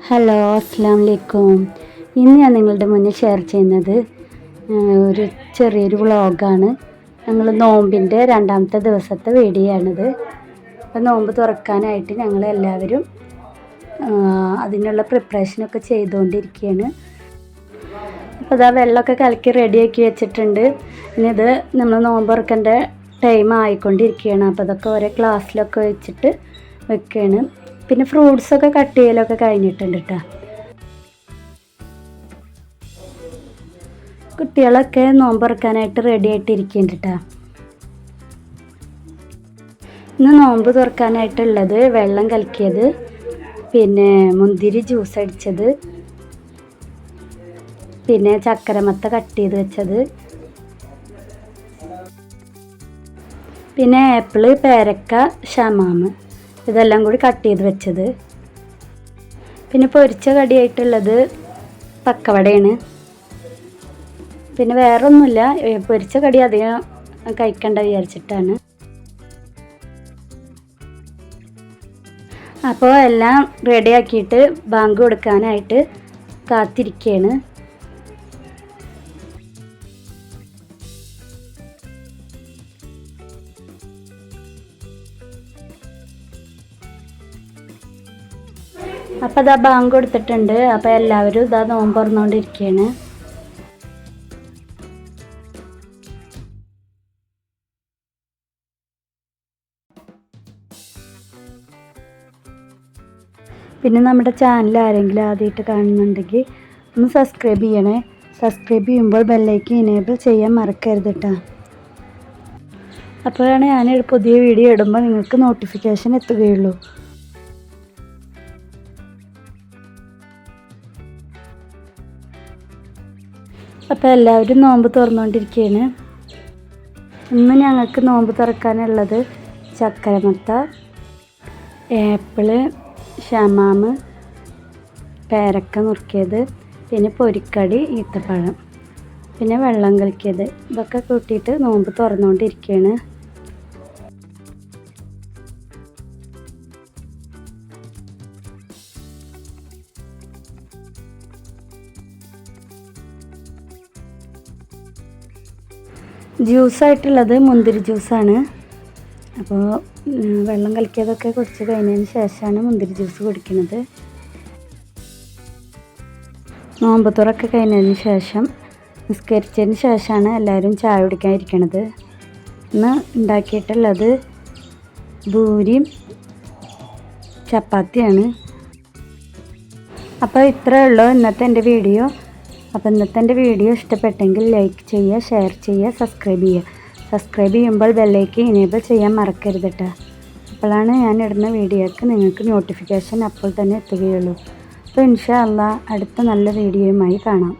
Hello, അസ്സാം വലൈക്കും. ഇന്ന് ഞാൻ നിങ്ങളുടെ മുന്നിൽ ഷെയർ ചെയ്യുന്നത് ഒരു ചെറിയൊരു വ്ളോഗാണ്. ഞങ്ങൾ നോമ്പിൻ്റെ രണ്ടാമത്തെ ദിവസത്തെ വീഡിയോ ആണിത്. അപ്പോൾ നോമ്പ് തുറക്കാനായിട്ട് ഞങ്ങളെല്ലാവരും അതിനുള്ള പ്രിപ്പറേഷനൊക്കെ ചെയ്തുകൊണ്ടിരിക്കുകയാണ്. അപ്പോൾ അതാ വെള്ളമൊക്കെ കലക്കി റെഡിയാക്കി വെച്ചിട്ടുണ്ട്. ഇനി ഇത് നമ്മൾ നോമ്പ് തുറക്കേണ്ട ടൈം ആയിക്കൊണ്ടിരിക്കുകയാണ്. അപ്പോൾ അതൊക്കെ ഓരോ ഗ്ലാസ്സിലൊക്കെ വെച്ചിട്ട് വെക്കുകയാണ്. പിന്നെ ഫ്രൂട്ട്സൊക്കെ കട്ട് ചെയ്യലൊക്കെ കഴിഞ്ഞിട്ടുണ്ട് കേട്ടോ. കുട്ടികളൊക്കെ നോമ്പ് തുറക്കാനായിട്ട് റെഡി ആയിട്ടിരിക്കുന്നുണ്ട് കേട്ടോ. ഇന്ന് നോമ്പ് തുറക്കാനായിട്ടുള്ളത് വെള്ളം കലക്കിയത്, പിന്നെ മുന്തിരി ജ്യൂസ് അടിച്ചത്, പിന്നെ ചക്കരമത്ത കട്ട് ചെയ്ത് വെച്ചത്, പിന്നെ ആപ്പിള്, പേരക്ക, ഷമാമ് ഇതെല്ലാം കൂടി കട്ട് ചെയ്ത് വെച്ചത്. പിന്നെ പൊരിച്ച കടിയായിട്ടുള്ളത് പക്കവടയാണ്. പിന്നെ വേറെ ഒന്നുമില്ല, പൊരിച്ച കടി അധികം കഴിക്കണ്ട വിചാരിച്ചിട്ടാണ്. അപ്പോൾ എല്ലാം റെഡിയാക്കിയിട്ട് ബാങ്ക് കൊടുക്കാനായിട്ട് കാത്തിരിക്കുകയാണ്. അപ്പോൾ ഇതാ ബാങ്ക് കൊടുത്തിട്ടുണ്ട്. അപ്പോൾ എല്ലാവരും ഇതാ നോമ്പ് തുറന്നുകൊണ്ടിരിക്കുകയാണ്. പിന്നെ നമ്മുടെ ചാനൽ ആരെങ്കിലും ആദ്യമായിട്ട് കാണുന്നുണ്ടെങ്കിൽ ഒന്ന് സബ്സ്ക്രൈബ് ചെയ്യണേ. സബ്സ്ക്രൈബ് ചെയ്യുമ്പോൾ ബെല്ലൈക്കൻ എനേബിൾ ചെയ്യാൻ മറക്കരുത് കേട്ടോ. അപ്പോഴാണ് ഞാനൊരു പുതിയ വീഡിയോ ഇടുമ്പോൾ നിങ്ങൾക്ക് നോട്ടിഫിക്കേഷൻ എത്തുകയുള്ളൂ. അപ്പോൾ എല്ലാവരും നോമ്പ് തുറന്നുകൊണ്ടിരിക്കുകയാണ്. ഇന്ന് ഞങ്ങൾക്ക് നോമ്പ് തുറക്കാനുള്ളത് ചക്കരമത്ത, ആപ്പിള്, ഷമാമ്, പേരക്ക നുറുക്കിയത്, പിന്നെ പൊരിക്കടി, ഈത്തപ്പഴം, പിന്നെ വെള്ളം കലക്കിയത്, ഇതൊക്കെ കൂട്ടിയിട്ട് നോമ്പ് തുറന്നുകൊണ്ടിരിക്കുകയാണ്. ജ്യൂസായിട്ടുള്ളത് മുന്തിരി ജ്യൂസാണ്. അപ്പോൾ വെള്ളം കലക്കിയതൊക്കെ കുടിച്ച് കഴിഞ്ഞതിന് ശേഷമാണ് മുന്തിരി ജ്യൂസ് കുടിക്കുന്നത്. നോമ്പ് തുറക്കെ കഴിഞ്ഞതിന് ശേഷം നിസ്കരിച്ചതിന് ശേഷമാണ് എല്ലാവരും ചായ കുടിക്കാൻ ഇരിക്കണത്. ഇന്ന് ഉണ്ടാക്കിയിട്ടുള്ളത് പൂരിയും ചപ്പാത്തിയാണ്. അപ്പോൾ ഇത്രയേ ഉള്ളൂ ഇന്നത്തെ എൻ്റെ വീഡിയോ. അപ്പോൾ ഇന്നത്തെ എൻ്റെ വീഡിയോ ഇഷ്ടപ്പെട്ടെങ്കിൽ ലൈക്ക് ചെയ്യുക, ഷെയർ ചെയ്യുക, സബ്സ്ക്രൈബ് ചെയ്യുക. സബ്സ്ക്രൈബ് ചെയ്യുമ്പോൾ ബെല്ലൈക്കൻ എനേബിൾ ചെയ്യാൻ മറക്കരുത് കേട്ടോ. അപ്പോഴാണ് ഞാൻ ഇടുന്ന വീഡിയോയ്ക്ക് നിങ്ങൾക്ക് നോട്ടിഫിക്കേഷൻ അപ്പോൾ തന്നെ എത്തുകയുള്ളൂ. അപ്പോൾ ഇൻഷാ അല്ലാഹ് അടുത്ത നല്ല വീഡിയോയുമായി കാണാം.